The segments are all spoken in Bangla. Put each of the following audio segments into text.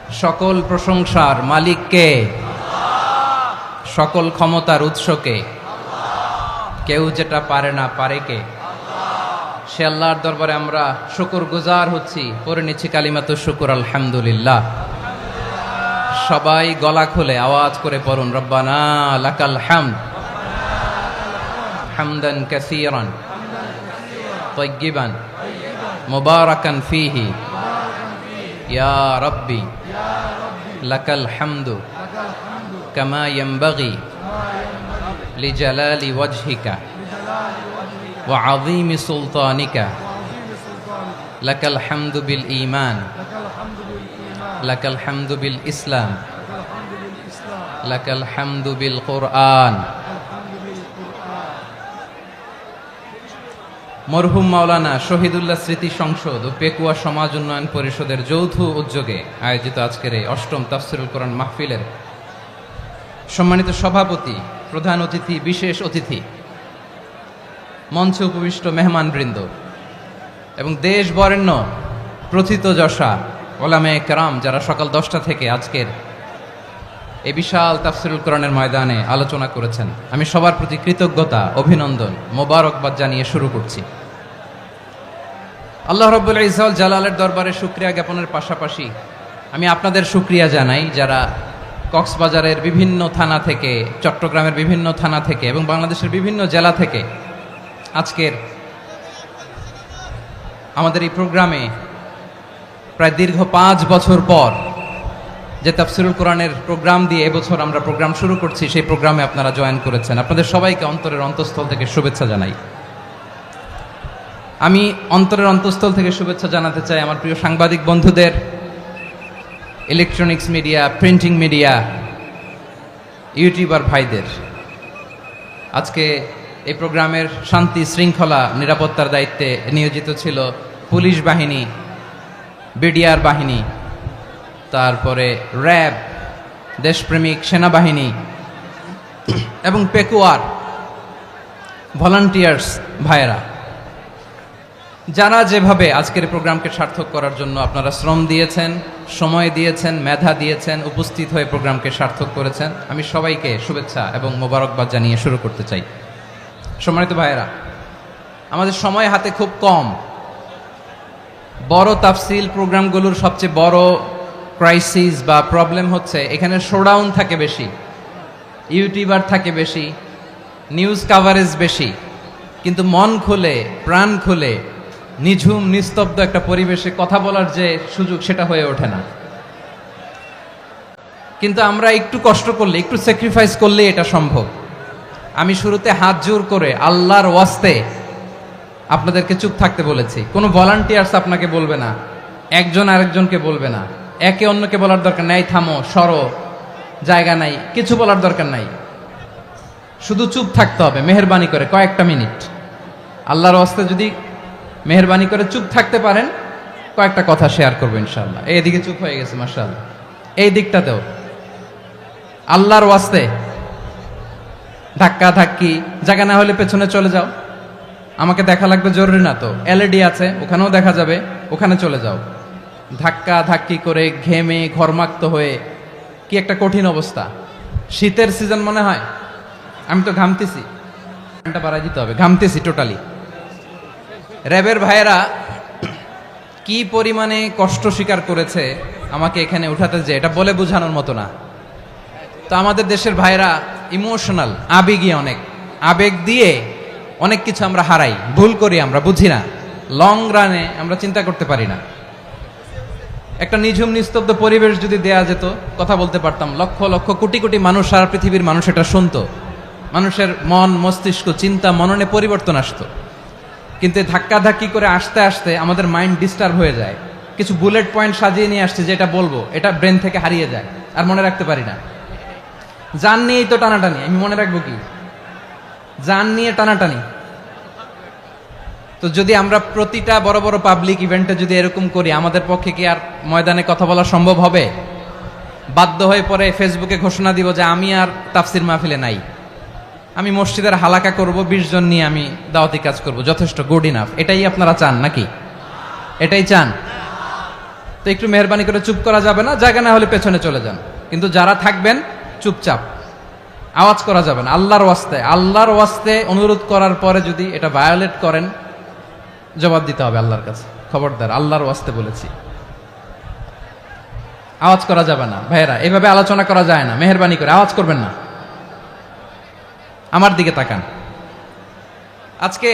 সকল প্রশংসার মালিককে, সকল ক্ষমতার উৎসকে, কেউ যেটা পারে না পারে কে? সে আল্লাহর দরবারে আমরা শুকরগুজার হচ্ছি, পড়ে নিচ্ছি কালিমাতু শুকর আলহামদুলিল্লাহ। সবাই গলা খুলে আওয়াজ করে পড়ুন, রব্বানা লাকাল হামদ হামদান কাসীরান তাইয়্যিবান মুবারাকান ফীহি ইয়া রাব্বি লাকাল হামদু কামা ইয়ানবাগি লিজালালি ওয়াজহিকা ওয়া আযীমি সুলতানিকা লাকাল হামদু বিল ঈমান লাকাল হামদু বিল ইসলাম লাকাল হামদু বিল কুরআন। মরহুম মাওলানা শহীদুল্লাহ স্মৃতি সংসদ ও পেকুয়া সমাজ উন্নয়ন পরিষদের যৌথ উদ্যোগে আয়োজিত আজকের এই অষ্টম তাফসীরুল কোরআন মাহফিলের সম্মানিত সভাপতি, প্রধান অতিথি, বিশেষ অতিথি, মঞ্চে উপবিষ্ট মেহমানবৃন্দ এবং দেশ বরেণ্য প্রথিতযশা ওলামায়ে কেরাম যারা সকাল 10টা থেকে আজকের এই বিশাল তাফসীরুল কোরআনের ময়দানে আলোচনা করেছেন, আমি সবার প্রতি কৃতজ্ঞতা, অভিনন্দন, মোবারকবাদ জানিয়ে শুরু করছি। আল্লাহ রাব্বুল ইজ্জত জালালের দরবারে শুকরিয়া জ্ঞাপনের পাশাপাশি আমি আপনাদের শুকরিয়া জানাই যারা কক্সবাজারের বিভিন্ন থানা থেকে, চট্টগ্রামের বিভিন্ন থানা থেকে এবং বাংলাদেশের বিভিন্ন জেলা থেকে আজকের আমাদের এই প্রোগ্রামে প্রায় দীর্ঘ 5 বছর পর যে তাফসীরুল কোরআনের প্রোগ্রাম দিয়ে এবছর আমরা প্রোগ্রাম শুরু করছি, সেই প্রোগ্রামে আপনারা জয়েন করেছেন। আপনাদের সবাইকে অন্তরের অন্তঃস্থল থেকে শুভেচ্ছা জানাই। আমি অন্তরের অন্তঃস্থল থেকে শুভেচ্ছা জানাতে চাই আমার প্রিয় সাংবাদিক বন্ধুদের, electronics media, printing media, YouTuber ভাইদের। আজকে এই প্রোগ্রামের শান্তি শৃঙ্খলা নিরাপত্তার দায়িত্বে নিয়োজিত ছিল পুলিশ বাহিনী, বিডিআর বাহিনী, তারপরে র্যাব, দেশপ্রেমিক সেনাবাহিনী এবং পেকুয়ার ভলান্টিয়ার্স ভাইয়েরা, যারা যেভাবে আজকের প্রোগ্রামকে সার্থক করার জন্য আপনারা শ্রম দিয়েছেন, সময় দিয়েছেন, মেধা দিয়েছেন, উপস্থিত হয়ে প্রোগ্রামকে সার্থক করেছেন, আমি সবাইকে শুভেচ্ছা এবং মোবারকবাদ জানিয়ে শুরু করতে চাই। সম্মানিত ভাইয়েরা, আমাদের সময় হাতে খুব কম। বড় তাফসীল প্রোগ্রামগুলোর সবচেয়ে বড় ক্রাইসিস বা প্রবলেম হচ্ছে এখানে শোডাউন থাকে বেশি, ইউটিউবার থাকে বেশি, নিউজ কাভারেজ বেশি, কিন্তু মন খুলে, প্রাণ খুলে, নিঝুম নিস্তব্ধ একটা পরিবেশে কথা বলার যে সুযোগ, সেটা হয়ে ওঠে না। কিন্তু আমরা একটু কষ্ট করলে, একটু স্যাক্রিফাইস করলে এটা সম্ভব। আমি শুরুতে হাত জোর করে আল্লাহর ওয়াস্তে আপনাদেরকে চুপ থাকতে বলেছি। কোনো ভলান্টিয়ার্স আপনাকে বলবে না, একজন আরেকজনকে বলবে না, একে অন্যকে বলার দরকার নাই, থামো, সরো, জায়গা নাই, কিছু বলার দরকার নাই। শুধু চুপ থাকতে হবে মেহেরবানি করে কয়েকটা মিনিট। আল্লাহর ওয়াস্তে যদি মেহেরবানি করে চুপ থাকতে পারেন, কয়েকটা কথা শেয়ার করবো ইনশাআল্লাহ। এইদিকে চুপ হয়ে গেছে মাশাআল্লাহ, এই দিকটাতেও আল্লাহর ওয়াস্তে ধাক্কা ধাক্কি জায়গা না হলে পেছনে চলে যাও। আমাকে দেখা লাগবে জরুরি না তো, এলইডি আছে, ওখানেও দেখা যাবে, ওখানে চলে যাও। ধাক্কা ধাক্কি করে ঘেমে ঘরমাক্ত হয়ে কি একটা কঠিন অবস্থা। শীতের সিজন মনে হয়, আমি তো ঘামতেছি, ঘন্টা বাড়াই দিতে হবে, ঘামতেছি টোটালি। র্যাবের ভাইয়েরা কি পরিমাণে কষ্ট স্বীকার করেছে আমাকে এখানে উঠাতে, যে এটা বলে বোঝানোর মতো না। তো আমাদের দেশের ভাইয়েরা ইমোশনাল, আবেগী, অনেক আবেগ দিয়ে অনেক কিছু আমরা হারাই, ভুল করি, আমরা বুঝি না, লং রানে আমরা চিন্তা করতে পারি না। একটা নিঝুম নিস্তব্ধ পরিবেশ যদি দেয়া যেত, কথা বলতে পারতাম, লক্ষ লক্ষ কোটি কোটি মানুষ, সারা পৃথিবীর মানুষ এটা শুনতো, মানুষের মন, মস্তিষ্ক, চিন্তা, মননে পরিবর্তন আসতো। কিন্তু ধাক্কা ধাক্কি করে আসতে আসতে আমাদের মাইন্ড ডিস্টার্ব হয়ে যায়। কিছু বুলেট পয়েন্ট সাজিয়ে নিয়ে আসছে, যেটা বলবো এটা ব্রেন থেকে হারিয়ে যায়, আর মনে রাখতে পারি না। জান নিয়েই তো টানাটানি, আমি মনে রাখবো কি? জান নিয়ে টানাটানি। তো যদি আমরা প্রতিটা বড় বড় পাবলিক ইভেন্টে যদি এরকম করি, আমাদের পক্ষে কি আর ময়দানে কথা বলা সম্ভব হবে? বাধ্য হয়ে পরে ফেসবুকে ঘোষণা দিব যে আমি আর তাফসির মাহফিলে নাই, আমি মসজিদের হালাকা করব, 20 জন নিয়ে আমি দাওয়াতি কাজ করব, যথেষ্ট, গুড ইনাফ। এটাই আপনারা চান নাকি? এটাই চান? তো একটু মেহরবানি করে চুপ করা যাবে না, জায়গা না হলে পেছনে চলে যান, কিন্তু যারা থাকবেন চুপচাপ, আওয়াজ করা যাবে না। আল্লাহর ওয়াস্তে অনুরোধ করার পরে যদি এটা ভায়োলেট করেন, জবাব দিতে হবে আল্লাহর কাছে। খবরদার, আল্লাহর ওয়াস্তে বলেছি, আওয়াজ করা যাবে না। ভাইয়েরা, এভাবে আলোচনা করা যায় না, মেহরবানি করে আওয়াজ করবেন না। আমার দিকে তাকান। আজকে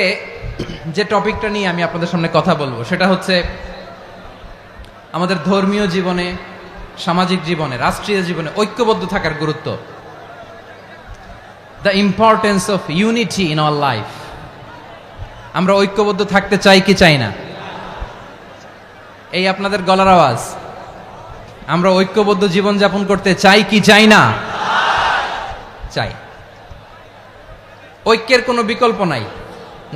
যে টপিকটা নিয়ে আমি আপনাদের সামনে কথা বলবো সেটা হচ্ছে আমাদের ধর্মীয় জীবনে, সামাজিক জীবনে, রাষ্ট্রীয় জীবনে ঐক্যবদ্ধ থাকার গুরুত্ব। The importance of unity in our life. আমরা ঐক্যবদ্ধ থাকতে চাই কি চাই না? এই আপনাদের গলার আওয়াজ। আমরা ঐক্যবদ্ধ জীবন যাপন করতে চাই কি চাই না? চাই। ঐক্যের কোনো বিকল্প নাই।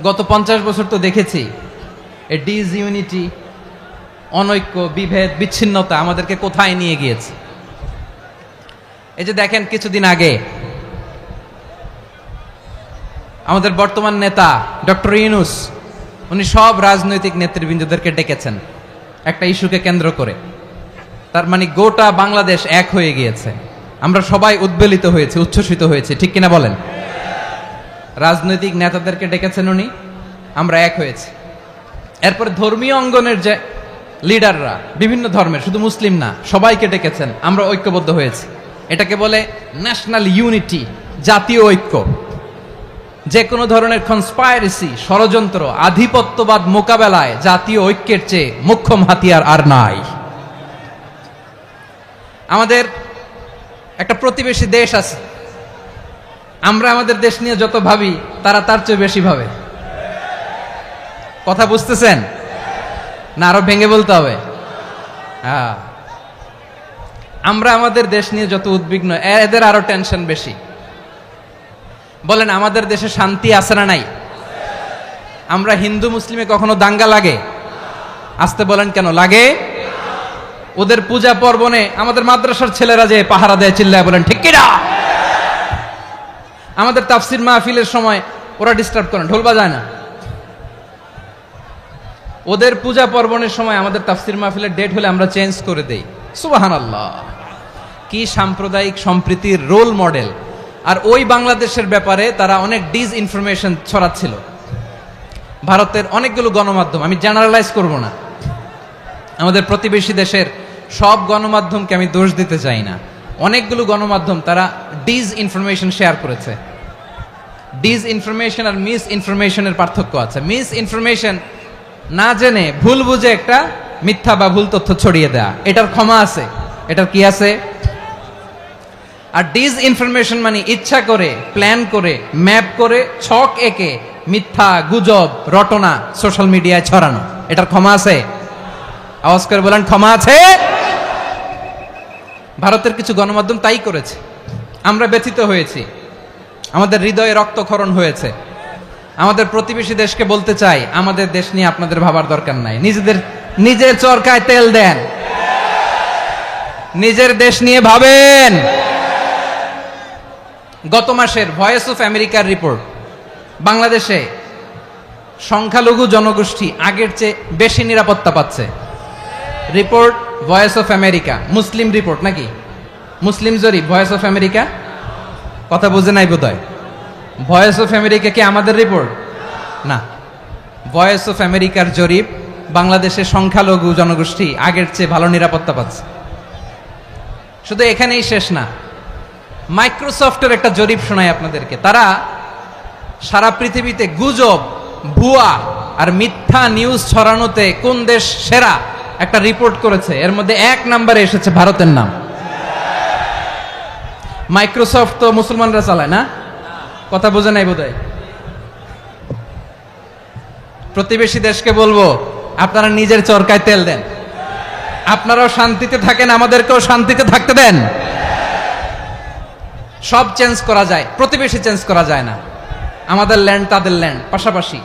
গত 50 বছর তো দেখেছি এই ডিসইউনিটি, অনৈক্য, বিভেদ, বিচ্ছিন্নতা আমাদেরকে কোথায় নিয়ে গিয়েছে। এই যে দেখেন, কিছুদিন আগে আমাদের বর্তমান নেতা ডক্টর ইউনূস, উনি সব রাজনৈতিক নেতৃবৃন্দদেরকে ডেকেছেন একটা ইস্যুকে কেন্দ্র করে। তার মানে গোটা বাংলাদেশ এক হয়ে গিয়েছে। আমরা সবাই উদ্বেলিত হয়েছে, উচ্ছ্বসিত হয়েছে, ঠিক কিনা বলেন? রাজনৈতিক নেতাদেরকে ডেকেছেন উনি, আমরা এক হয়েছি। এরপরে ধর্মীয় অঙ্গনের যে লিডাররা, বিভিন্ন ধর্মের, শুধু মুসলিম না, সবাইকে ডেকেছেন, আমরা ঐক্যবদ্ধ হয়েছি। এটাকে বলে ন্যাশনাল ইউনিটি, জাতীয় ঐক্য। যে কোনো ধরনের কনস্পাইরেসি, ষড়যন্ত্র, আধিপত্যবাদ মোকাবেলায় জাতীয় ঐক্যের চেয়ে মোক্ষম হাতিয়ার আর নাই। আমাদের একটা প্রতিবেশী দেশ আছে, আমরা আমাদের দেশ নিয়ে যত ভাবি তারা তার চেয়ে বেশি ভাবে। কথা বুঝতেছেন না? আরো ভেঙে বলতে হবে। হ্যাঁ, আমরা আমাদের দেশ নিয়ে যত উদ্বিগ্ন, এদের আরো টেনশন বেশি। বলেন, আমাদের দেশে শান্তি আছে না নাই? আমরা হিন্দু মুসলিমে কখনো দাঙ্গা লাগে? আসতে বলেন, কেন লাগে? ওদের পূজা পার্বণে আমাদের মাদ্রাসার ছেলেরা যে পাহারা দেয়, চিল্লায় বলেন ঠিক কিনা? আমাদের তাফসির মাহফিলের সময় ওরা ডিস্টার্ব করেন, ঢোল বাজায় না। ওদের পূজা পার্বণের সময় আমাদের তাফসির মাহফিলের ডেট হলে আমরা চেঞ্জ করে দেই। সুবহানাল্লাহ, কি সাম্প্রদায়িক সম্প্রীতির রোল মডেল। আর ওই বাংলাদেশের ব্যাপারে তারা অনেক ডিসইনফরমেশন ছড়াচ্ছিল। ভারতের অনেকগুলো গণমাধ্যম, আমি জেনারেলাইজ করব না, আমাদের প্রতিবেশী দেশের সব গণমাধ্যমকে আমি দোষ দিতে চাই না, অনেকগুলো গণমাধ্যম তারা ডিসইনফরমেশন শেয়ার করেছে। ডিসইনফরমেশন আর মিস ইনফরমেশনের পার্থক্য আছে। মিস ইনফরমেশন না জেনে ভুল বুঝে একটা মিথ্যা বা ভুল তথ্য ছড়িয়ে দেয়া, এটার ক্ষমা আছে, এটার কি আছে? আর ডিসইনফরমেশন মানে ইচ্ছা করে, প্ল্যান করে, ম্যাপ করে, ছক এঁকে মিথ্যা, গুজব, রটনা সোশ্যাল মিডিয়ায় ছড়ানো, এটার ক্ষমা আছে? আওয়াজ করে বলেন, ক্ষমা আছে? ভারতের কিছু গণমাধ্যম তাই করেছে। আমরা ব্যথিত হয়েছি, আমাদের হৃদয়ে রক্তক্ষরণ হয়েছে। আমাদের প্রতিবেশী দেশকে বলতে চাই, আমাদের দেশ নিয়ে আপনাদের ভাবার দরকার নাই। নিজের চরকায় তেল দেন, নিজের দেশ নিয়ে ভাবেন। গত মাসের ভয়েস অফ আমেরিকার রিপোর্ট, বাংলাদেশে সংখ্যালঘু জনগোষ্ঠী আগের চেয়ে বেশি নিরাপত্তা পাচ্ছে। Report voice of America, Muslim report নাকি? মুসলিম জরিপ, ভয়েস অফ আমেরিকা। কথা বুঝে নাই বোধহয়। ভয়েস অফ আমেরিকা কি আমাদের রিপোর্ট? না, ভয়েস অফ আমেরিকার জরিপ, বাংলাদেশের সংখ্যালঘু জনগোষ্ঠী আগের চেয়ে ভালো নিরাপত্তা পাচ্ছে। শুধু এখানেই শেষ না, মাইক্রোসফটের একটা জরিপ শোনায় আপনাদেরকে। তারা সারা পৃথিবীতে গুজব, ভুয়া আর মিথ্যা নিউজ ছড়ানোতে কোন দেশ সেরা একটা রিপোর্ট করেছে। এর মধ্যে 1 নম্বরে এসেছে ভারতের নাম। মাইক্রোসফট তো মুসলমানরা চালায় না? কথা বোঝে নাই বোধহয়। প্রতিবেশী দেশকে বলবো, আপনারা নিজের চরকায় তেল দেন, আপনারাও শান্তিতে থাকেন, আমাদেরকেও শান্তিতে থাকতে দেন। সব চেঞ্জ করা যায়, প্রতিবেশী চেঞ্জ করা যায় না। আমাদের ল্যান্ড তাদের ল্যান্ড, পাশাপাশি।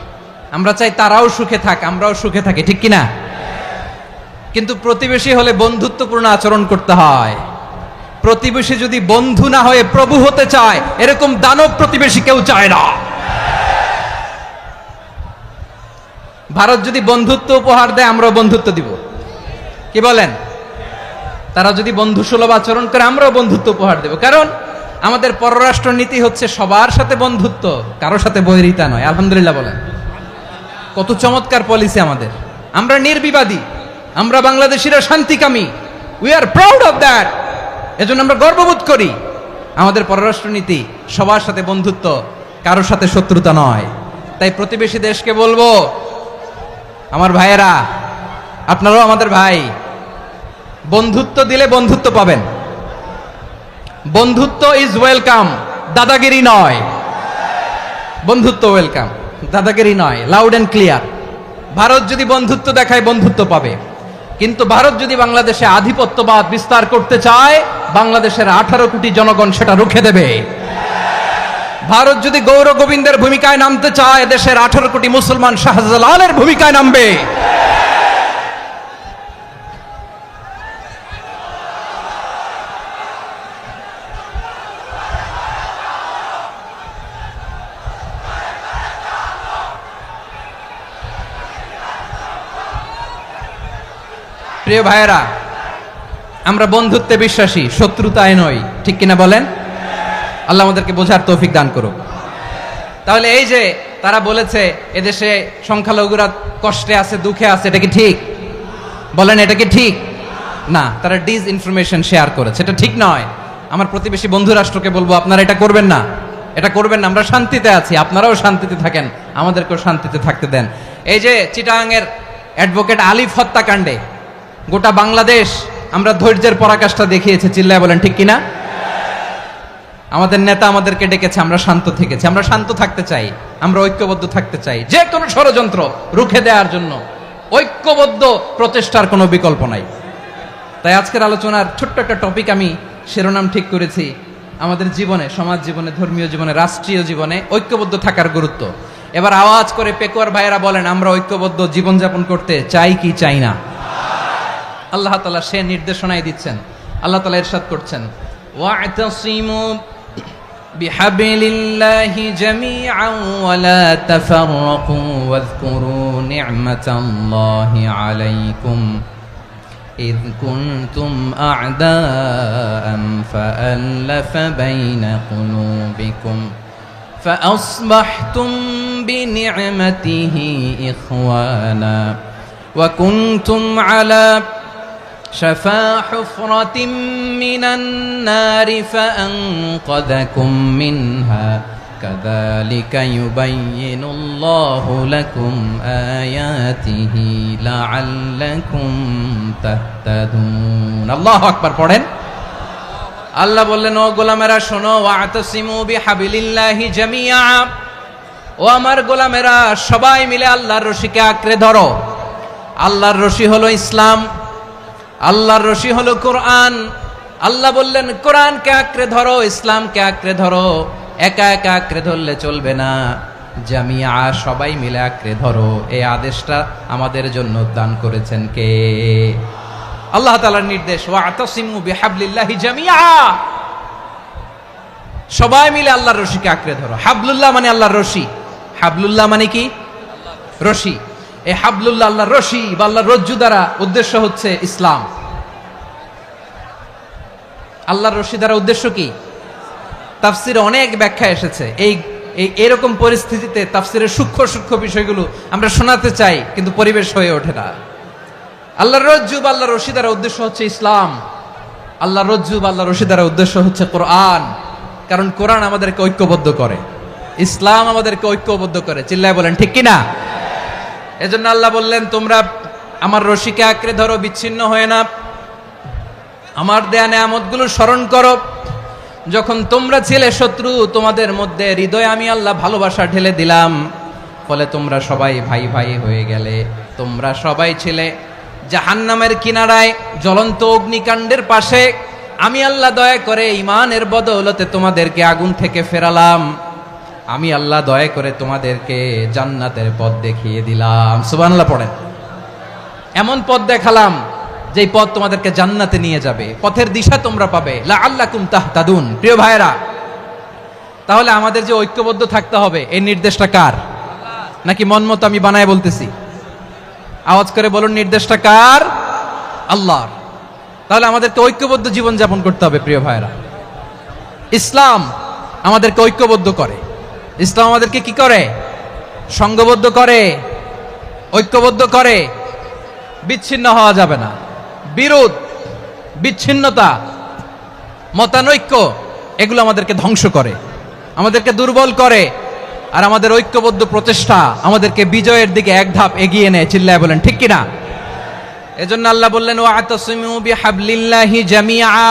আমরা চাই তারাও সুখে থাক, আমরাও সুখে থাকি, ঠিক কিনা? কিন্তু প্রতিবেশী হলে বন্ধুত্বপূর্ণ আচরণ করতে হয়। প্রতিবেশী যদি বন্ধু না হয়ে প্রভু হতে চায়, এরকম দানব প্রতিবেশী কেউ চায় না। ভারত যদি বন্ধুত্ব উপহার দেয়, আমরাও বন্ধুত্ব দিব। কি বলেন? তারা যদি বন্ধুসুলভ আচরণ করে আমরাও বন্ধুত্ব উপহার দেব, কারণ আমাদের পররাষ্ট্র নীতি হচ্ছে সবার সাথে বন্ধুত্ব, কারোর সাথে বৈরিতা নয়। আলহামদুলিল্লাহ বলেন, কত চমৎকার পলিসি আমাদের। আমরা নির্বিবাদী, আমরা বাংলাদেশিরা শান্তিকামী, we are proud of that. এজন্য আমরা গর্ববোধ করি। আমাদের পররাষ্ট্র নীতি সবার সাথে বন্ধুত্ব, কারোর সাথে শত্রুতা নয়। তাই প্রতিবেশী দেশকে বলবো, আমার ভাইয়েরা, আপনারাও আমাদের ভাই, বন্ধুত্ব দিলে বন্ধুত্ব পাবেন। বন্ধুত্ব ইজ ওয়েলকাম, দাদাগিরি নয়। বন্ধুত্ব ওয়েলকাম, দাদাগিরি নয়, লাউড এন্ড ক্লিয়ার। ভারত যদি বন্ধুত্ব দেখায় বন্ধুত্ব পাবে, কিন্তু ভারত যদি বাংলাদেশে আধিপত্যবাদ বিস্তার করতে চায়, বাংলাদেশের 18 কোটি জনগণ সেটা রুখে দেবে। ভারত যদি গৌর গোবিন্দের ভূমিকায় নামতে চায়, দেশের 18 কোটি মুসলমান শাহজালালের ভূমিকায় নামবে। প্রিয় ভাইয়েরা, আমরা বন্ধুত্বে বিশ্বাসী, শত্রুতায় নই, ঠিক কিনা বলেন? আল্লাহ আমাদেরকে বোঝার তৌফিক দান করুক। তাহলে এই যে তারা বলেছে এদেশে সংখ্যালঘুরা কষ্টে আছে, দুঃখে আছে, এটা কি ঠিক? বলেন, এটা কি ঠিক? না, তারা ডিস ইনফরমেশন শেয়ার করেছে, এটা ঠিক নয়। আমার প্রতিবেশী বন্ধু রাষ্ট্রকে বলবো, আপনারা এটা করবেন না, এটা করবেন না। আমরা শান্তিতে আছি, আপনারাও শান্তিতে থাকেন, আমাদেরকেও শান্তিতে থাকতে দেন। এই যে চিটাগাংয়ের অ্যাডভোকেট আলিফ হত্যাকাণ্ডে গোটা বাংলাদেশ আমরা ধৈর্যের পরাকাষ্ঠা দেখিয়েছে, চিল্লায় বলেন ঠিক কিনা? আমাদের নেতা আমাদেরকে ডেকেছে, আমরা শান্ত থেকেছি। আমরা শান্ত থাকতে চাই, আমরা ঐক্যবদ্ধ থাকতে চাই। যে কোনো ষড়যন্ত্র রুখে দেওয়ার জন্য ঐক্যবদ্ধ প্রচেষ্টার কোনো বিকল্প নাই। তাই আজকের আলোচনার ছোট্ট একটা টপিক আমি শিরোনাম ঠিক করেছি, আমাদের জীবনে, সমাজ জীবনে, ধর্মীয় জীবনে, রাষ্ট্রীয় জীবনে ঐক্যবদ্ধ থাকার গুরুত্ব। এবার আওয়াজ করে পেকুয়ার ভাইয়েরা বলেন, আমরা ঐক্যবদ্ধ জীবনযাপন করতে চাই কি চাই না? আল্লাহ তাআলা সে নির্দেশনাই দিচ্ছেন। আল্লাহ তাআলা ইরশাদ করছেন, ওয়া'তাসিমু বিহাবলিল্লাহি জামিআন ওয়া লা তাফাররাকু ওয়াযকুরু নি'মাতাল্লাহি আলাইকুম إذ كنتم أعداء فألف بين قلوبكم فأصبحتم بنعمته إخوانا وكنتم على شفا حفرة من النار فأنقذكم منها كذلك يبين الله لكم آياته لعلكم تهتدون الله أكبر পড়েন। আল্লাহ বললেন, ও গোলামেরা শোনো, ওয়া'তাসিমু বিহাবিলিল্লাহি জামিআ, ও আমার গোলামেরা সবাই মিলে আল্লাহর রশিকে আঁকড়ে ধরো। আল্লাহর রশি হলো ইসলাম, আল্লাহর রশি হলো কোরআন। আল্লাহ বললেন, কোরআনকে আঁকড়ে ধরো, ইসলামকে আঁকড়ে ধরো। একা একা আঁকড়ে ধরলে চলবে না, জামিয়া, সবাই মিলে আঁকড়ে ধরো। এই আদেশটা আমাদের জন্য দান করেছেন কে? আল্লাহ তাআলার নির্দেশ, ওয়া'তাসিমু বিহাবলিল্লাহি জামিআ, সবাই মিলে আল্লাহর রশিকে আঁকড়ে ধরো। হাবলুল্লাহ মানে আল্লাহর রশি। হাবলুল্লাহ মানে কি? রশি। এই হাবলুল্লাহ আল্লাহর রশি বা আল্লাহর রজ্জু দ্বারা উদ্দেশ্য হচ্ছে ইসলাম। আল্লাহর রশি দ্বারা উদ্দেশ্য কি? তাফসিরে অনেক ব্যাখ্যা এসেছে। এরকম পরিস্থিতিতে তাফসিরের সূক্ষ্ম সূক্ষ্ম বিষয়গুলো আমরা শোনাতে চাই, কিন্তু পরিবেশ হয়ে ওঠে না। আল্লাহর রজ্জু বা আল্লাহর রশি দ্বারা উদ্দেশ্য হচ্ছে ইসলাম। আল্লাহর রজ্জু বা আল্লাহর রশি দ্বারা উদ্দেশ্য হচ্ছে কোরআন, কারণ কোরআন আমাদেরকে ঐক্যবদ্ধ করে, ইসলাম আমাদেরকে ঐক্যবদ্ধ করে। চিল্লায় বলেন ঠিক কিনা? এজন্য আল্লাহ বললেন, তোমরা আমার রশিকে আঁকড়ে ধরো, বিচ্ছিন্ন হয়ে না। আমার দেয়া নেয়ামতগুলো স্মরণ করো। যখন তোমরা ছিলে শত্রু, তোমাদের মধ্যে হৃদয়ে আমি আল্লাহ ভালোবাসা ঢেলে দিলাম, ফলে তোমরা সবাই ভাই ভাই হয়ে গেলে। তোমরা সবাই ছিলে জাহান্নামের কিনারায়, জ্বলন্ত অগ্নিকাণ্ডের পাশে। আমি আল্লাহ দয়া করে ঈমানের বদৌলতে তোমাদেরকে আগুন থেকে ফেরালাম। আমি আল্লাহ দয়া করে তোমাদেরকে জান্নাতের পথ দেখিয়ে দিলাম। সুবহানাল্লাহ পড়েন। এমন পথ দেখালাম যেই পথ তোমাদেরকে জান্নাতে নিয়ে যাবে, পথের দিশা তোমরা পাবে। লাআল্লাকুম তাহতাদুন। প্রিয় ভাইরা, তাহলে আমাদের যে ঐক্যবদ্ধ থাকতে হবে, এই নির্দেশটা কার? নাকি মন মতো আমি বানায় বলতেছি? আওয়াজ করে বলুন, নির্দেশটা কার? আল্লাহর। তাহলে আমাদেরকে ঐক্যবদ্ধ জীবন যাপন করতে হবে প্রিয় ভাইরা। ইসলাম আমাদেরকে ঐক্যবদ্ধ করে। ইসলাম আমাদেরকে কি করে? সংঘবদ্ধ করে, ঐক্যবদ্ধ করে। বিচ্ছিন্ন হওয়া যাবে না। বিরোধ, বিচ্ছিন্নতা, মতানৈক্য এগুলো আমাদেরকে ধ্বংস করে, আমাদেরকে দুর্বল করে। আর আমাদের ঐক্যবদ্ধ প্রচেষ্টা আমাদেরকে বিজয়ের দিকে এক ধাপ এগিয়ে নেয়। চিল্লায় বলেন ঠিক কিনা? এজন্য আল্লাহ বললেন ওয়াতাসিমু বিহাবলিল্লাহি জামিআ,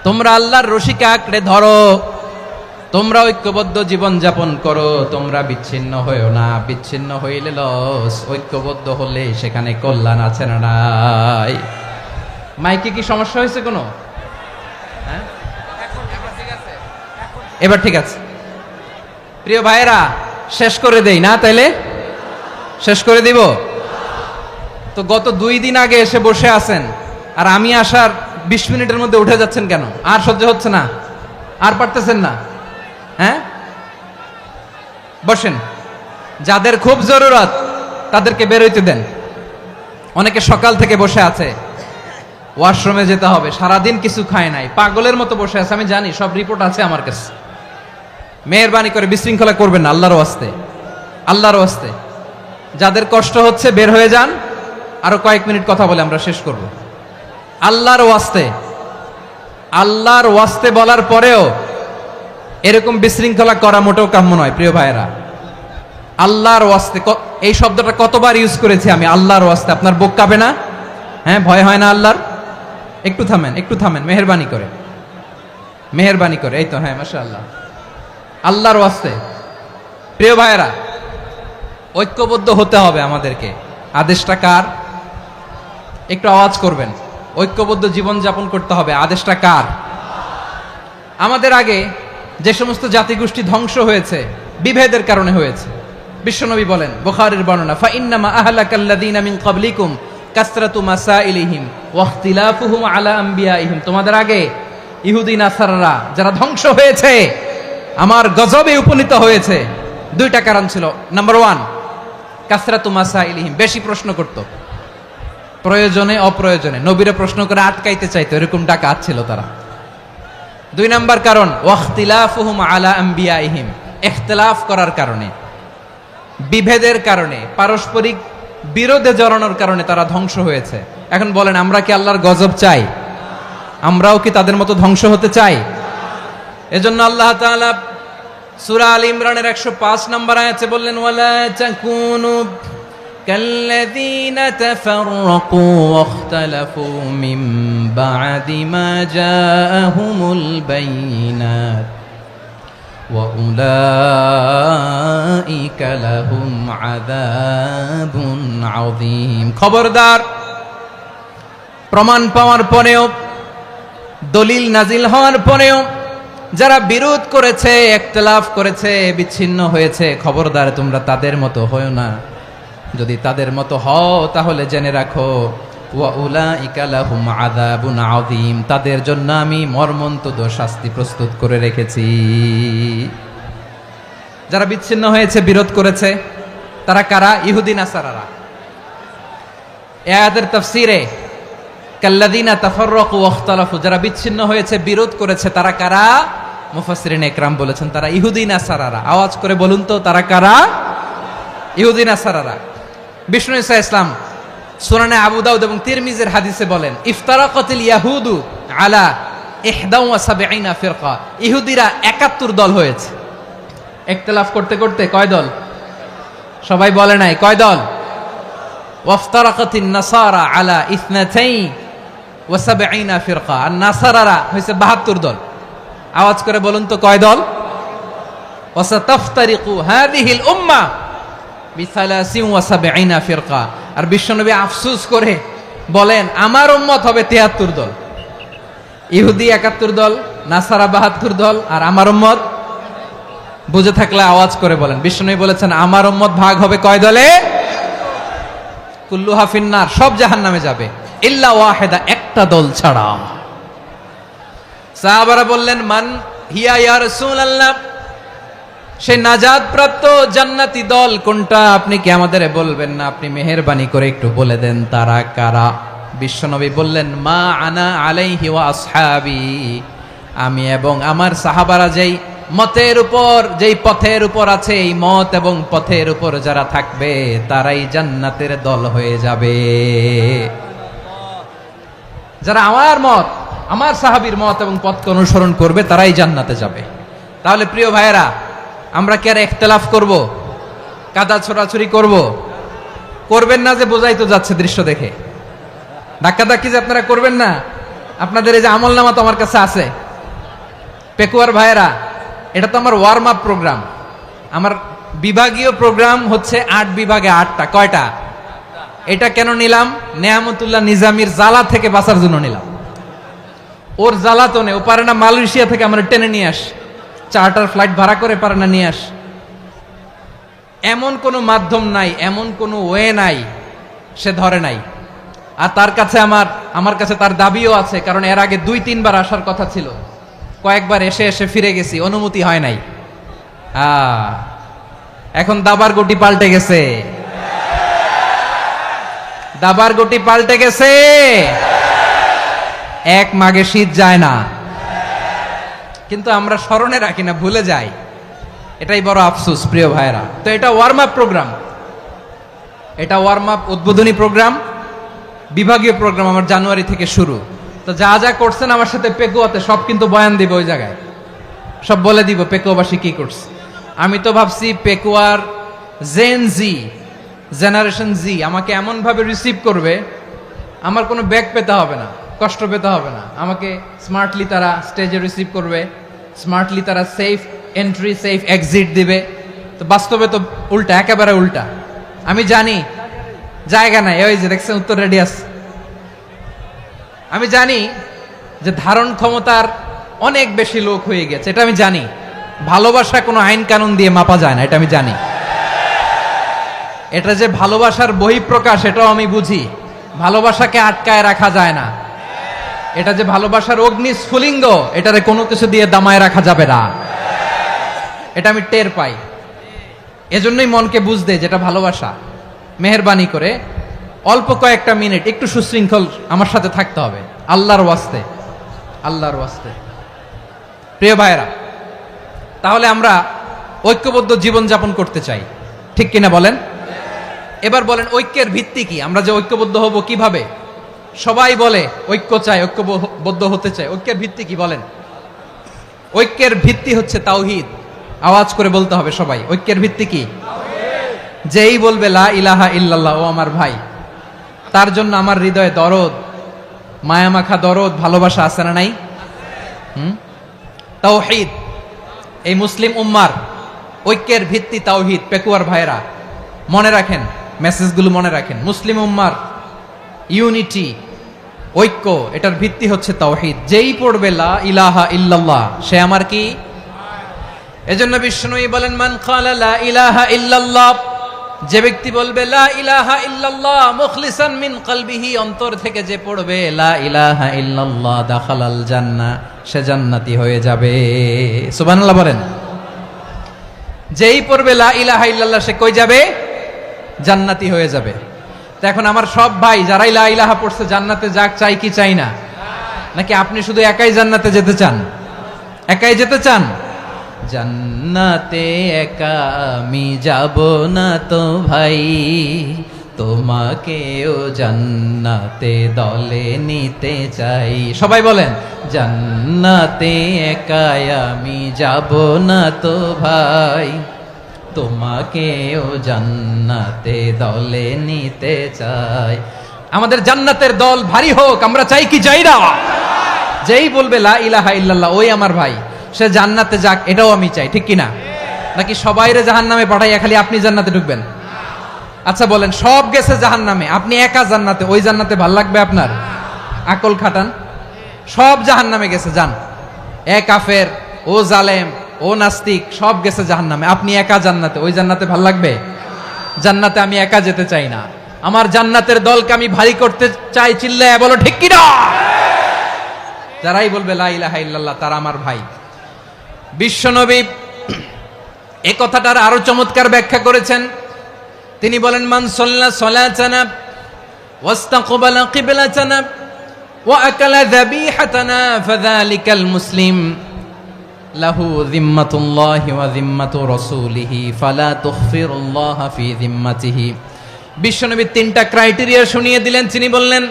তোমরা আল্লাহর রশিকে আঁকড়ে ধরো, তোমরা ঐক্যবদ্ধ জীবন যাপন করো, তোমরা বিচ্ছিন্ন হইও না। বিচ্ছিন্ন হইলে লস, ঐক্যবদ্ধ হলে সেখানে কল্যাণ আছে না নাই? মাইকে কি সমস্যা হয়েছে কোনো? হ্যাঁ, এবার ঠিক আছে। প্রিয় ভাইয়েরা, শেষ করে দেই না? তাইলে শেষ করে দিব তো। গত 2 দিন আগে এসে বসে আছেন, আর আমি আসার 20 মিনিটের মধ্যে উঠে যাচ্ছেন কেন? আর সহ্য হচ্ছে না? আর পারতেছেন না? হ্যাঁ, বসেন। যাদের খুব জরুরত তাদেরকে বের হইতে দেন। অনেকে সকাল থেকে বসে আছে, ওয়াশরুমে যেতে হবে, সারাদিন কিছু খায় নাই, পাগলের মতো বসে আছে। আমি জানি, সব রিপোর্ট আছে আমার কাছে। মেহেরবানি করে বিশৃঙ্খলা করবেন না, আল্লাহর ওয়াস্তে, আল্লাহর ওয়াস্তে। যাদের কষ্ট হচ্ছে বের হয়ে যান। আরো কয়েক মিনিট কথা বলে আমরা শেষ করব। আল্লাহর ওয়াস্তে, আল্লাহর ওয়াস্তে বলার পরেও এরকম বিশৃঙ্খলা করা মোটেও কাম্য নয় প্রিয় ভাইয়েরা। আল্লাহর ওয়াস্তে, এই শব্দটা কতবার ইউজ করেছি আমি, আল্লাহর ওয়াস্তে। আপনার বুক কাঁপে না? হ্যাঁ, ভয় হয় না আল্লাহর? একটু থামেন, একটু থামেন, মেহেরবানি করে, মেহেরবানি করে। এই তো, হ্যাঁ, মাশাআল্লাহ। আল্লাহর ওয়াস্তে প্রিয় ভাইয়েরা, ঐক্যবদ্ধ হতে হবে আমাদেরকে। আদেশটা কার? একটু আওয়াজ করবেন। ঐক্যবদ্ধ জীবন যাপন করতে হবে, আদেশটা কার? আমাদের আগে যে সমস্ত জাতিগোষ্ঠী ধ্বংস হয়েছে বিভেদের কারণে হয়েছে। বিশ্বনবী বলেন, বুখারীর বর্ণনা, ফা ইন্নামা আহলাকাল্লাযীনা মিন ক্বাবলিকুম কাসরাতু মাসাইলিহিম ওয়া ইখতিলাফুহুম আলা আমবিয়াইহিম। তোমাদের আগে ইহুদি নাসারারা যারা ধ্বংস হয়েছে, আমার গজবে উপনীত হয়েছে, 2টা কারণ ছিল। নাম্বার 1, কাসরাতু মাসাইলিহিম, বেশি প্রশ্ন করত, প্রয়োজনে অপ্রয়োজনে নবীরে প্রশ্ন করে আটকাইতে চাইতো, এরকম ডাকাত ছিল তারা। 2 নাম্বার কারণ, ওয়াখতিলাফুহুম আলা আমবিয়াইহিম, ইখতিলাফ করার কারণে, বিভেদের কারণে, পারস্পরিক বিরোধে জড়ানোর কারণে তারা ধ্বংস হয়েছে। এখন বলেন, আমরা কি আল্লাহর গজব চাই? আমরাও কি তাদের মতো ধ্বংস হতে চাই? এজন্য আল্লাহ তাআলা সূরা আল ইমরানের 105 নম্বর আয়াতে বললেন, ওয়ালা তাকুনু কাল্লাযীনা তাফাররাকু ওয়াখতালাফু মিন বা'দি মা জাআহুমুল বাইয়িনাত ওয়া উলাইকা লাহুম আযাবুন আযীম। খবরদার, প্রমাণ পাওয়ার পরেও, দলিল নাজিল হওয়ার পরেও যারা বিরোধ করেছে, ইখতিলাফ করেছে, বিচ্ছিন্ন হয়েছে, খবরদার তোমরা তাদের মতো হয়ো না। যদি তাদের মতো হও তাহলে জেনে রাখো, ওয়া উলাইকা লাহুম আযাবুন আযীম, তাদের জন্য আমি মর্মন্তুদ শাস্তি প্রস্তুত করে রেখেছি। যারা বিচ্ছিন্ন হয়েছে, বিরোধ করেছে, তারা কারা? ইহুদি নাসারারা। এই আয়াতের তাফসীরে কাল্লাযীনা তাফাররাকু ওয়াখতালাফু, যারা বিচ্ছিন্ন হয়েছে, বিরোধ করেছে, তারা কারা? মুফাসসিরিন ইকরাম বলেছেন তারা ইহুদি নাসারারা। আওয়াজ করে বলুন তো, তারা কারা? ইহুদি নাসারারা। বিষ্ণু ঈসা ইসলাম সুনানে আবু দাউদ এবং তিরমিজির হাদিসে বলেন, ইফতারাকাতিল ইয়াহুদু আলা 71 ফিরকা, ইহুদিরা 71 দল হয়েছে। ইখতিলাফ করতে করতে কয় দল? সবাই বলে নাই, কয় দল? ওয়াফতারাকাতিন নাসারা আলা 72 ফিরকা, আর নাসারারা হয়েছে 72 দল। আওয়াজ করে বলুন তো, কয় দল? ওয়াসাতাফতারিকু হাযিহিল উম্মাহ বি73 ফিরকা। আর বিশ্বনবী আফসোস করে বলেন, আমার উম্মত হবে 73 দল। ইহুদি 71 দল, নাসারা 72 দল, আর আমার উম্মত, বুঝে থাকলে আওয়াজ করে বলেন। বিশ্বনবী বলেছেন, আমার উম্মত ভাগ হবে কয় দলে? কুল্লুহা ফিন্নার, সব জাহান্নামে যাবে, ইল্লা ওয়াহিদা, একটা দল ছাড়া। সাহাবারা বললেন, মান হিয়া ইয়া রাসূলুল্লাহ, সেই নাজাত প্রাপ্ত জান্নাতি দল কোনটা? আপনি কি আমাদের বলবেন না? আপনি মেহেরবানি করে একটু বলে দেন তারা কারা। বিশ্বনবী বললেন, মা আনা আলাইহি ওয়া আসহাবি, আমি এবং আমার সাহাবারা যেই মতের উপর, যেই পথের উপর আছে, এই মত এবং পথের উপর যারা থাকবে তারাই জান্নাতের দল হয়ে যাবে। যারা আমার মত, আমার সাহাবীর মত এবং পথকে অনুসরণ করবে তারাই জান্নাতে যাবে। তাহলে প্রিয় ভাইয়েরা, আমরা কি আর ইখতিলাফ করব, কাদা ছোড়াছুরি করব? করবেন না যে বোঝাই তো যাচ্ছে দৃশ্য দেখে। ধাক্কাধাক্কি যে আপনারা করবেন না, আপনাদের এই যে আমলনামা তো আমার কাছে আছে। পেকুয়ার ভাইয়েরা, এটা তো আমার ওয়ার্ম আপ প্রোগ্রাম। আমার বিভাগীয় প্রোগ্রাম হচ্ছে 8 বিভাগে 8টা। কয়টা? এটা কেন নিলাম? নেয়ামতুল্লাহ নিজামীর জ্বালা থেকে বাঁচার জন্য নিলাম। ওর জ্বালাতনে ও পারে না মালয়েশিয়া থেকে আমরা টেনে নিয়ে আস, চার্টার ফ্লাইট ভাড়া করে পারে না নিয়ে আস। এমন কোনো মাধ্যম নাই, এমন কোনো ওয়ে নাই সে ধরে নাই। আর তার কাছে আমার কাছে তার দাবিও আছে, কারণ এর আগে 2-3 বার আসার কথা ছিল, কয়েকবার এসে এসে ফিরে গেছি, অনুমতি হয় নাই। এখন দাবার গুটি পাল্টে গেছে, দাবার গুটি পাল্টে গেছে। এক মাঘে শীত যায় না, কিন্তু আমরা স্মরণে রাখি না, ভুলে যাই। এটাই বড় আফসোস প্রিয় ভাইরা। তো এটা ওয়ার্ম আপ প্রোগ্রাম, এটা ওয়ার্ম আপ উদ্বোধনী প্রোগ্রাম, বিভাগীয় প্রোগ্রাম আমার জানুয়ারি থেকে শুরু। তো যা যা করছেন আমার সাথে পেকুয়াতে সব কিন্তু বয়ান দিব, ওই জায়গায় সব বলে দিব পেকুয়াবাসী কি করছে। আমি তো ভাবছি পেকুয়ার জেনারেশন জি আমাকে এমন ভাবে রিসিভ করবে, আমার কোনো ব্যাগ পেতে হবে না, কষ্ট পেতে হবে না। আমাকে স্মার্টলি তারা স্টেজে রিসিভ করবে, স্মার্টলি তারা সেফ এন্ট্রি সেফ এক্সিট দিবে। তো বাস্তবে তো উল্টা, একেবারে উল্টা। আমি জানি জায়গা নাই, ওই যে দেখছেন উত্তর রেডিয়াস। আমি জানি যে ধারণ ক্ষমতার অনেক বেশি লোক হয়ে গেছে, এটা আমি জানি। ভালোবাসা কোনো আইন কানুন দিয়ে মাপা যায় না, এটা আমি জানি। এটা যে ভালোবাসার বহিঃপ্রকাশ এটাও আমি বুঝি। ভালোবাসাকে আটকায় রাখা যায় না। এটা যে ভালোবাসার অগ্নি স্ফুলিঙ্গ, এটারে কোনো কিছু দিয়ে দামায় রাখা যাবে না, এটা আমি টের পাই। এজন্যই মনকে বুঝতে যেটা ভালোবাসা। মেহেরবানি করে অল্প কয়েকটা মিনিট একটু সুশৃঙ্খল আমার সাথে থাকতে হবে, আল্লাহর ওয়াস্তে, আল্লাহর ওয়াস্তে। প্রিয় ভাইয়েরা, তাহলে আমরা ঐক্যবদ্ধ জীবন যাপন করতে চাই, ঠিক কিনা বলেন? এবার বলেন ঐক্যের ভিত্তি কি? আমরা যে ঐক্যবদ্ধ হব কিভাবে? সবাই বলে ঐক্য চাই, ঐক্যবদ্ধ হতে চাই। ঐক্যের ভিত্তি কি বলেন? ঐক্যের ভিত্তি হচ্ছে তাওহীদ। আওয়াজ করে বলতে হবে সবাই, ঐক্যের ভিত্তি কি? যেই বলবে লা ইলাহা ইল্লাল্লাহ, ও আমার ভাই, তার জন্য আমার হৃদয়ে দরদ, মায়ামাখা দরদ, ভালোবাসা আছে না নাই? তাওহীদ। এই মুসলিম উম্মার ঐক্যের ভিত্তি তাওহীদ। পেকুয়ার ভাইরা মনে রাখেন, মেসেজগুলো মনে রাখেন। মুসলিম উম্মার ইউনিটি, ঐক্য, এটার ভিত্তি হচ্ছে তাওহীদ। যেই পড়বে লা ইলাহা ইল্লাল্লাহ সে আমার কি? এজন্য বিষ্ণুই বলেন, মান ক্বালা লা ইলাহা ইল্লাল্লাহ, যে ব্যক্তি বলবে লা ইলাহা ইল্লাল্লাহ মুখলিসান মিন কলবিহি, অন্তর থেকে যে পড়বে লা ইলাহা ইল্লাল্লাহ, দাখালাল জান্নাহ, সে জান্নাতি হয়ে যাবে। সুবহানাল্লাহ বলেন। যেই পড়বে লা ইলাহা ইল্লাল্লাহ সে কই যাবে? জান্নাতি হয়ে যাবে। তো এখন আমার সব ভাই যারাই লা ইলাহা পড়ছে জান্নাতে যাক, চাই কি চাই না? নাকি আপনি শুধু একাই জান্নাতে যেতে চান? একাই যেতে চান? জান্নাতে একা আমি যাব না তো ভাই, তোমাকেও জান্নাতে দলে নিতে চাই। সবাই বলেন, জান্নাতে একা আমি যাব না তো ভাই, তোমাকেও জান্নাতে দলে নিতে চাই। আমাদের জান্নাতের দল ভারী হোক, আমরা চাই কি চাই না? যেই বলবে লা ইলাহা ইল্লাল্লাহ ওই আমার ভাই, সে জান্নাতে যাক, এটাও আমি চাই, ঠিক কিনা? নাকি সবাইরে জাহান্নামে পাঠাইয়া খালি আপনি জান্নাতে ঢুকবেন? আচ্ছা বলেন, সব গেছে জাহান্নামে, আপনি একা জান্নাতে, ওই জান্নাতে ভাল লাগবে আপনার? আকল খাটান। সব জাহান্নামে গেছে, যান। এ কাফের, ও জালেম, ও নাস্তিক, সব গেছে জাহান্নামে, আপনি একা জান্নাতে, ওই জান্নাতে ভাল লাগবে? জান্নাতে আমি একা যেতে চাই না, আমার জান্নাতের দলকে আমি ভারী করতে চাই। চিল্লায় বলো ঠিক কিনা? যারাই বলবে লা ইলাহা ইল্লাল্লাহ তারা আমার ভাই। বিশ্বনবী এই কথাটার আরো চমৎকার ব্যাখ্যা করেছেন। তিনি বলেন, মান সাল্লা সালাতানা ওয়াস্তাকবালা কিবলাতানা ওয়া আকালা যাবিহাতানা ফাযালিকাল মুসলিম লাহু যিম্মাতুল্লাহি ওয়া যিম্মাতু রাসূলিহি ফালা তুখফিরুল্লাহা ফি যিম্মাতিহি। বিশ্বনবী তিনটা ক্রাইটেরিয়া শুনিয়ে দিলেন। তিনি বললেন,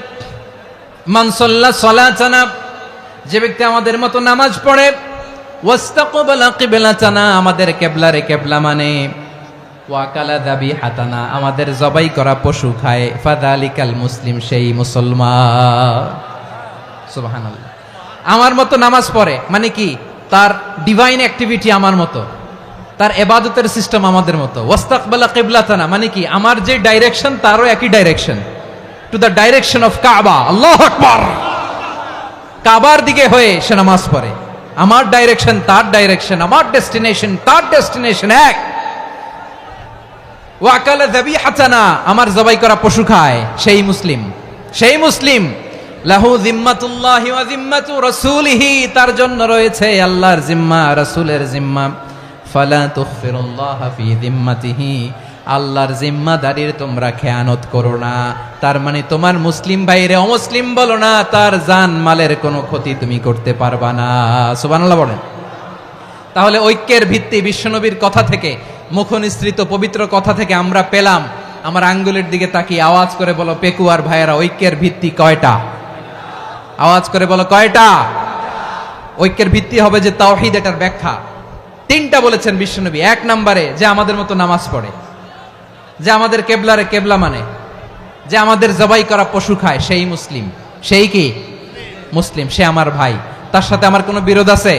মান সাল্লা সালাতানা, যে ব্যক্তি আমাদের মতো নামাজ পড়ে, ওয়াস্তাকবালা কিবলাতানা, আমাদের কিবলারে কিবলা মানে, ওয়া আকালা যাবিহাতানা, আমাদের জবাই করা পশু খায়, ফাযালিকাল মুসলিম, সেই মুসলমান। সুবহানাল্লাহ। আমার মতো নামাজ পড়ে মানে কি? তার ডিভাইন অ্যাক্টিভিটি আমার মতো, তার ইবাদতের সিস্টেম আমাদের মতো। ওয়াস্তাকবালা কিবলাতানা মানে কি? আমার যে ডাইরেকশন তারও একই direction, to the direction of কাবা। আল্লাহু আকবার। কাবার দিকে হয়ে সে নামাজ পড়ে। আমার ডাইরেকশন তার ডাইরেকশন, আমার ডেস্টিনেশন তার ডেস্টিনেশন এক। ওয়া আকালা যাবিহাতানা, আমার জবাই করা পশু খায়, সেই মুসলিম। সেই মুসলিম। লাহু যিম্মাতুল্লাহি ওয়া যিম্মাতু রাসূলিহি, তার জন্য রয়েছে আল্লাহর জিম্মা, রাসূলের জিম্মা। ফালা তুখফিরুল্লাহা ফি যিম্মাতিহি, আল্লাহর জিম্মাদারির তোমরা খেয়ানত করো না। তার মানে তোমার মুসলিম ভাইরে অমুসলিম বলো না, তার জান মালের কোনো ক্ষতি তুমি করতে পারবা না। সুবহানাল্লাহ বলেন। তাহলে ঐক্যের ভিত্তি বিশ্বনবীর কথা থেকে, মুখনিসৃত পবিত্র কথা থেকে আমরা পেলাম। আমার আঙ্গুলের দিকে তাকিয়ে আওয়াজ করে বলো পেকুয়ার ভাইয়েরা, ঐক্যের ভিত্তি কয়টা? আওয়াজ করে বলো কয়টা? ঐক্যের ভিত্তি হবে যে তাওহীদ, এটার ব্যাখ্যা তিনটা বলেছেন বিশ্বনবী। এক নম্বরে, যে আমাদের মতো নামাজ পড়ে, যে আমাদের কেবলারে কেবলা মানে, যে আমাদের জবাই করা পশু খায়, সেই মুসলিম। সেই কি? মুসলিম। সে আমার ভাই, তার সাথে আমার কোনো বিরোধ আছে?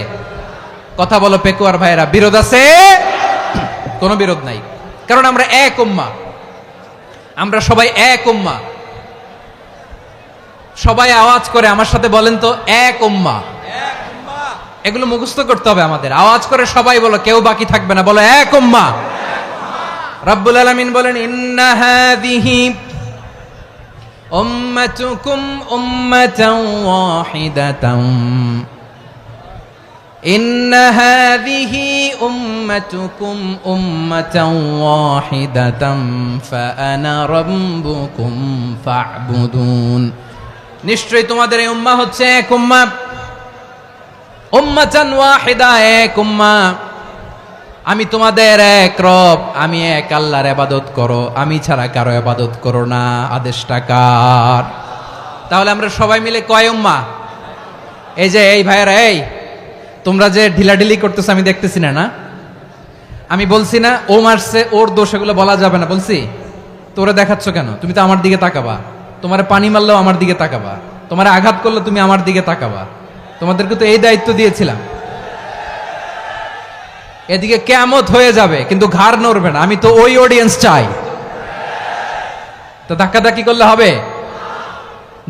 কথা বলো পেকুয়ার ভাইয়েরা, বিরোধ আছে? কোনো বিরোধ নাই, কারণ আমরা এক উম্মাহ, আমরা সবাই এক উম্মাহ। সবাই আওয়াজ করে আমার সাথে বলেন তো, এক উম্মাহ। এগুলো মুখস্থ করতে হবে আমাদের। আওয়াজ করে সবাই বলো, কেউ বাকি থাকবে না, বলো এক উম্মাহ। রব্বুল আলামিন বলেন, ইন্না হাযিহি উম্মাতুকুম উম্মাতান ওয়াহিদাতান, ইন্না হাযিহি উম্মাতুকুম উম্মাতান ওয়াহিদাতান ফাআনা রাব্বুকুম ফা'বুদুন। নিশ্চয়ই তোমাদের এই উম্মাহ হচ্ছে এক উম্মাহ। উম্মাতান ওয়াহিদা, এক উম্মাহ। আমি তোমাদের এক রব, আমি এক আল্লাহর ইবাদত করো, আমি ছাড়া কারো ইবাদত করো না। আদেশটা কার? তাহলে আমরা সবাই মিলে কয় উম্মাহ? এই যে এই ভাইয়েরা, এই তোমরা যে ঢিলাঢিলি করতেছো আমি দেখতেছি না, না? আমি বলছি না ও মারছে, ওর দোষ, এগুলো বলা যাবে না। বলছি তোরে দেখাচ্ছ কেন? তুমি তো আমার দিকে তাকাবা। তোমারে পানি মারলেও আমার দিকে তাকাবা, তোমারে আঘাত করলে তুমি আমার দিকে তাকাবা। তোমাদেরকে তো এই দায়িত্ব দিয়েছিলাম। এদিকে কিয়ামত হয়ে যাবে কিন্তু ঘাড় নড়বে না। আমি তো ওই অডিয়েন্স চাই। তো ধাক্কাধাক্কি করলে হবে?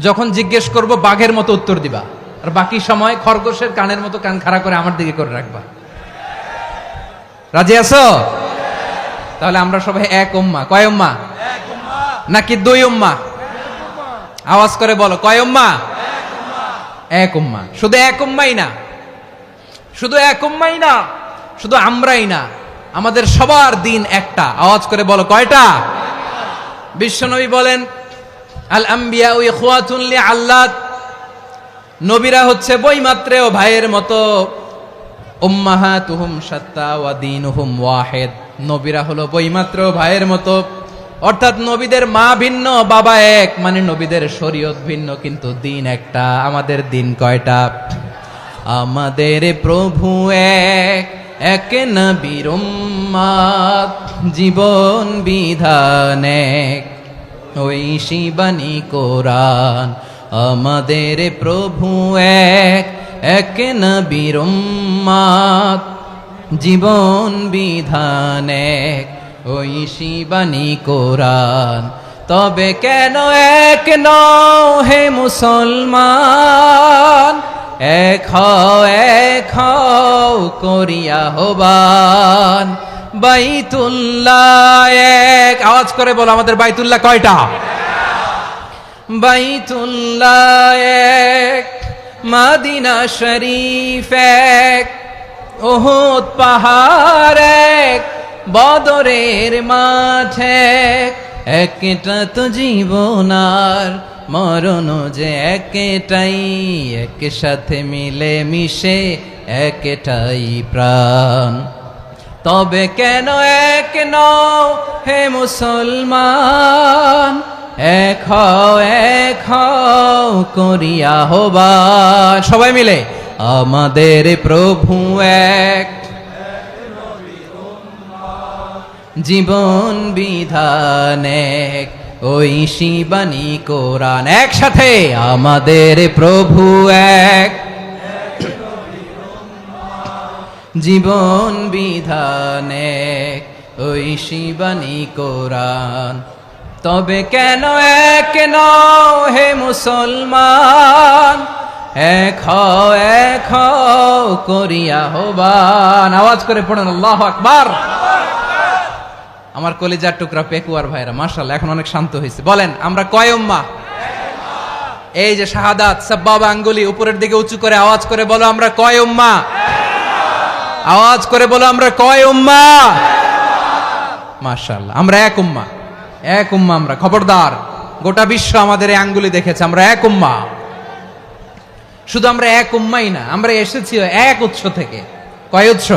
যখন জিজ্ঞেস করব বাঘের মতো উত্তর দিবা, আর বাকি সময় খরগোশের কানের মতো কান খাড়া করে আমার দিকে করে রাখবা। রাজি আছো? তাহলে আমরা সবাই এক উম্মাহ। কয় উম্মাহ? নাকি দুই উম্মাহ? আওয়াজ করে বলো, কয় উম্মাহ? এক উম্মাহ। শুধু এক উম্মাই না, শুধু এক উম্মাই না, শুধু আমরাই না, আমাদের সবার দিন একটা। আওয়াজ করে বলো কয়টা? বিশ্বনবী বলেন, আল আম্বিয়া ইখওয়াতুন লিআল্লাত, নবীরা হচ্ছে বৈমাত্রেয় ভাইয়ের মতো। উম্মাহাতুহুম শাত্তা ওয়া দীনুহুম ওয়াহিদ, নবীরা হলো বৈমাত্রেয় ভাইয়ের মতো। অর্থাৎ নবীদের মা ভিন্ন, বাবা এক, মানে নবীদের শরীয়ত ভিন্ন, কিন্তু দিন একটা। আমাদের দিন কয়টা? আমাদের প্রভু এক, এক নবীর উম্মত, জীবন বিধান এক, ওই শিবানী কোরআন। আমাদের প্রভু এক, এক নবীর উম্মত, জীবন বিধান এক, ওই শিবানী কোরআন। তবে কেন এক নও হে মুসলমান? এক হও করিয়া হবান। বাইতুল্লাহ এক। আওয়াজ করে বলো, আমাদের বাইতুল্লাহ কয়টা? বাইতুল্লাহ এক, মদিনা শরীফ এক, উহুদ পাহাড় এক, বদরের মাঠ এক, একটা তো জীবন আর মরণ যে একটাই, একসাথে মিলে মিশে একটাই প্রাণ। তবে কেন এক নও হে মুসলমান, এক হও করিয়া আহ্বান। সবাই মিলে আমাদের প্রভু এক, জীবন বিধান এক, ওই শিবানী কোরআন। একসাথে আমাদের প্রভু এক, জীবন বিধান এক, ওই শিবানী কোরআন। তবে কেন এক নও হে মুসলমান, এক হও করিয়া আহ্বান। আওয়াজ করে পড়েন আল্লাহু আকবার। আমার কলিজার টুকরা পেকুয়ার ভাইরা মাশাআল্লাহ এখন অনেক শান্ত হয়েছে। বলেন আমরা কয় উম্মাহ? এই যে শাহাদাত সাব্বাবা আঙ্গুলি উপরের দিকে উঁচু করে আওয়াজ করে বলো আমরা কয় উম্মাহ? আওয়াজ করে বলো আমরা কয় উম্মাহ? মাশাআল্লাহ আমরা এক উম্মাহ, এক উম্মাহ আমরা। খবরদার, গোটা বিশ্ব আমাদের এই আঙ্গুলি দেখেছে, আমরা এক উম্মাহ। শুধু আমরা এক উম্মাই না, আমরা এসেছি এক উৎস থেকে। কয় উৎস?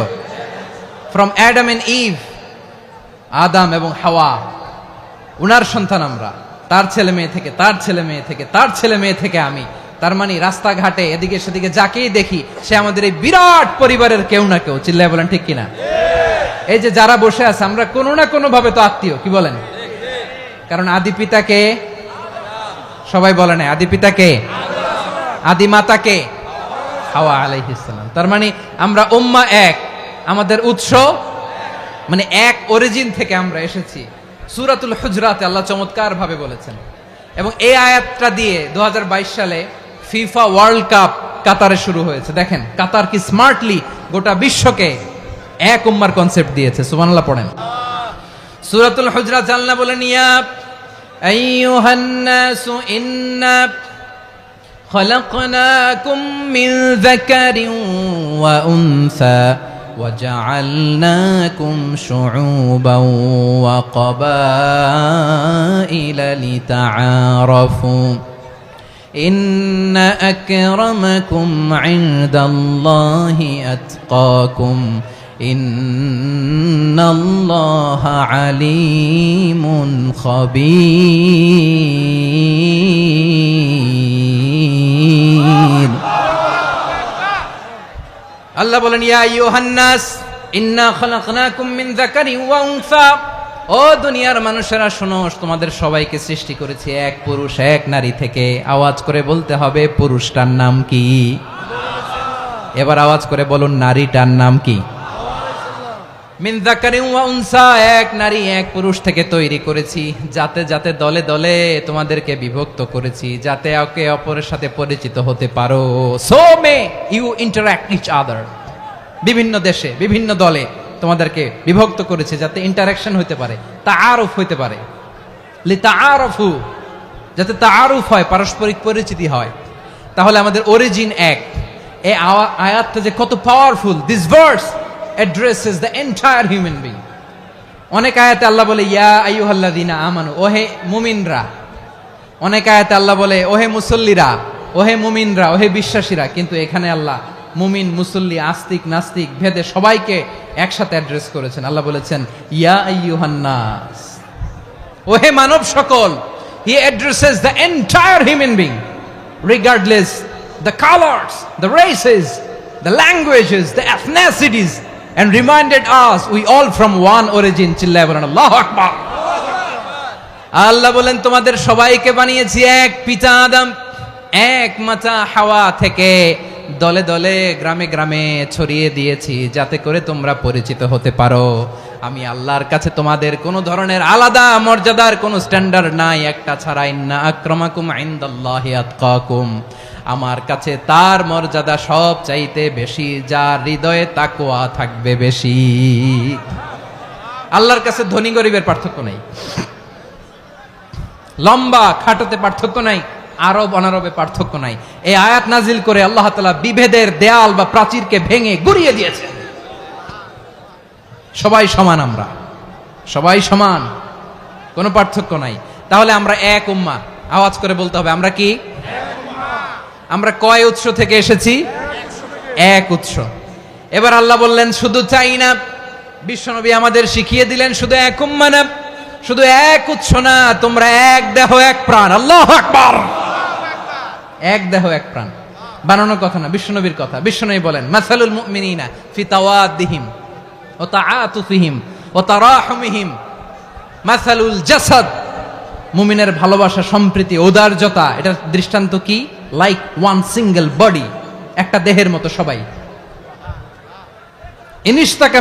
ফ্রম অ্যাডাম এন্ড ইভ, আদম এবং হাওয়া, উনার সন্তান আমরা। তার ছেলে মেয়ে থেকে, তার ছেলে মেয়ে থেকে, তার ছেলে মেয়ে থেকে আমি। তার মানে রাস্তাঘাটে এদিকে সেদিকে যাকেই দেখি সে আমাদের এই বিরাট পরিবারের কেউ না কেউ। চিল্লায় বলেন ঠিক কিনা? এই যে যারা বসে আছে আমরা কোনো না কোনো ভাবে তো আত্মীয়, কি বলেন? কারণ আদি পিতাকে সবাই বলে না, আদি পিতাকে, আদি মাতাকে হাওয়া আলাইহিস সালাম। তার মানে আমরা উম্মাহ এক, আমাদের উৎস মানে এক অরিজিন থেকে আমরা এসেছি। সূরাতুল হুজরাতে আল্লাহ চমৎকার ভাবে বলেছেন। এবং এই আয়াতটা দিয়ে 2022 সালে ফিফা ওয়ার্ল্ড কাপ কাতারে শুরু হয়েছে। দেখেন কাতার কি স্মার্টলি গোটা বিশ্বকে এক উম্মার কনসেপ্ট দিয়েছে। সুবহানাল্লাহ পড়েন। সূরাতুল হুজরাত আল্লাহ বলেন ইয়া আইয়ুহান নাসু ইন্না খলাকনাকুম মিন যাকারিন ওয়া উনসা وجعلناكم شعوبا وقبائل لتعارفوا إن أكرمكم عند الله أتقاكم إن الله عليم خبير। আল্লাহ বলেন ইয়া আইয়ুহান নাস ইন্না খলাকনাকুম মিন যাকারিন ওয়া উনসা, ও দুনিয়ার মানুষেরা শোনো, তোমাদের সবাইকে সৃষ্টি করেছি এক পুরুষ এক নারী থেকে। আওয়াজ করে বলতে হবে পুরুষটার নাম কি? এবার আওয়াজ করে বলুন নারীটার নাম কি? মিন যাকারিন ওয়া উনসা, এক নারী এক পুরুষ থেকে তৈরি করেছি। যাতে যাতে দলে দলে তোমাদেরকে বিভক্ত করেছি, যাতে একে অপরের সাথে পরিচিত হতে পারো। So may you interact each other. বিভিন্ন দেশে বিভিন্ন দলে তোমাদেরকে বিভক্ত করেছে যাতে ইন্টারাকশন হতে পারে, তাআরুফ হতে পারে। লিতাআরফু, যাতে তাআরুফ হয়, পারস্পরিক পরিচিতি হয়। তাহলে আমাদের অরিজিন এক। এই আয়াতটা যে কত powerful! This verse addresses the entire human being. অনেক আয়াতে আল্লাহ বলে ইয়া আইয়ুহাল্লাযীনা আমানু, ওহে মুমিনরা। অনেক আয়াতে আল্লাহ বলে ওহে মুসল্লিরা, ওহে মুমিনরা, ওহে বিশ্বাসীরা। কিন্তু এখানে আল্লাহ মুমিন মুসল্লি আস্তিক নাস্তিক ভেদে সবাইকে একসাথে অ্যাড্রেস করেছেন। আল্লাহ বলেছেন ইয়া আইয়ুহান নাস, ওহে মানব সকল। He addresses the entire human being regardless the colors, the races, the languages, the ethnicities, and reminded us we all from one origin. চিল্লায় বলেন আল্লাহু আকবার। আল্লাহ বলেন তোমাদের সবাইকে বানিয়েছি এক পিতা আদম, এক মাতা হাওয়া থেকে। দলে দলে গ্রামে গ্রামে ছড়িয়ে দিয়েছি যাতে করে তোমরা পরিচিত হতে পারো। আমি আল্লাহর কাছে তোমাদের কোনো ধরনের আলাদা মর্যাদার কোনো স্ট্যান্ডার্ড নাই, একটা ছাড়া। ইন্না আক্রামাকুম ইনদাল্লাহি আতকাকুম, আমার কাছে তার মর্যাদা সব চাইতে বেশি যার হৃদয়ে তাকওয়া থাকবে বেশি। আল্লাহর কাছে ধনী গরিবের পার্থক্য নাই, লম্বা খাটোতে পার্থক্য নাই, আরব অনারবে পার্থক্য নাই। এই আয়াত নাজিল করে আল্লাহ তাআলা বিভেদের দেয়াল বা প্রাচীরকে ভেঙে গুড়িয়ে দিয়েছেন। সবাই সমান, আমরা সবাই সমান। কোনো পার্থক্য নাই। তাহলে আমরা এক উম্মাহ, আওয়াজ করে বলতে হবে আমরা কি? আমরা কয় উৎস থেকে এসেছি? এক উৎস। এবার আল্লাহ বললেন শুধু চাই না, বিশ্বনবী আমাদের শিখিয়ে দিলেন শুধু এক উম্মাহ না, শুধু এক উৎস না, তোমরা এক দেহ এক প্রাণ। আল্লাহু আকবার। এক দেহ এক প্রাণ বানানোর কথা না, বিশ্বনবীর কথা। বিশ্বনবী বলেন মাসালুল মুমিনিনা ফি তাওয়াদ্দিহিম ওয়া তাআতুফিহিম ওয়া তারাহুমিহিম মাসালুল জাসাদ। মুমিনের ভালোবাসা, সম্প্রীতি, ঔদার্যতা, এটার দৃষ্টান্ত কি? লাইক ওয়ান সিঙ্গেল বডি, একটা দেহের মতো সবাই। ইনিশতাকা